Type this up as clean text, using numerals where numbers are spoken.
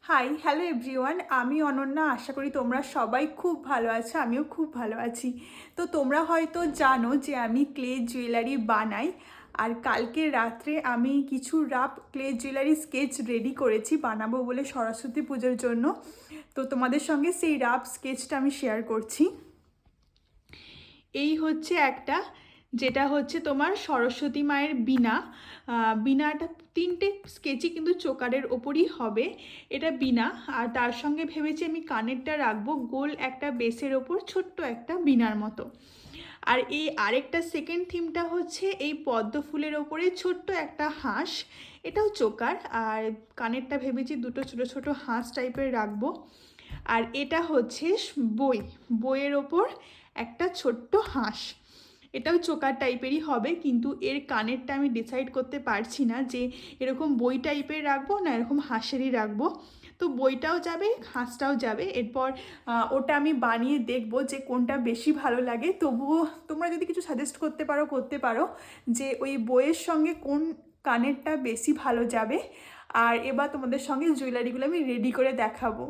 Hi hello everyone, আমি অনন্যা। আশা করি তোমরা সবাই খুব ভালো আছো, আমিও খুব ভালো আছি। তো তোমরা হয়তো জানো যে আমি ক্লে জুয়েলারি বানাই, আর কালকে রাত্রে আমি কিছু rough clay jewellery sketch ready করেছি বানাবো বলে সরস্বতী পুজোর জন্য। তো তোমাদের সঙ্গে সেই রাফ স্কেচটা আমি শেয়ার করছি। এই হচ্ছে একটা, যেটা হচ্ছে তোমার সরস্বতী মায়ের বীণা। বীণাটা তিনটে স্কেচই কিন্তু চোকারের ওপরই হবে। এটা বীণা, আর তার সঙ্গে ভেবেছি আমি কানেরটা রাখবো গোল একটা বেসের ওপর, ছোট্ট একটা বীণার মতো। আর এই আরেকটা সেকেন্ড থিমটা হচ্ছে এই পদ্ম ফুলের ওপরে ছোট্ট একটা হাঁস, এটাও চোকার। আর কানেরটা ভেবেছি দুটো ছোট ছোট হাঁস টাইপের রাখবো। আর এটা হচ্ছে বইয়ের ওপর একটা ছোট্ট হাঁস, এটাও চোকার টাইপেরই হবে, কিন্তু এর কানেরটা আমি ডিসাইড করতে পারছি না যে এরকম বই টাইপের রাখবো না এরকম হাঁসেরই রাখবো। তো বইটাও যাবে, হাঁসটাও যাবে। এরপর ওটা আমি বানিয়ে দেখবো যে কোনটা বেশি ভালো লাগে। তবুও তোমরা যদি কিছু সাজেস্ট করতে পারো যে ওই বইয়ের সঙ্গে কোন কানেরটা বেশি ভালো যাবে। আর এবার তোমাদের সঙ্গে জুয়েলারিগুলো আমি রেডি করে দেখাবো।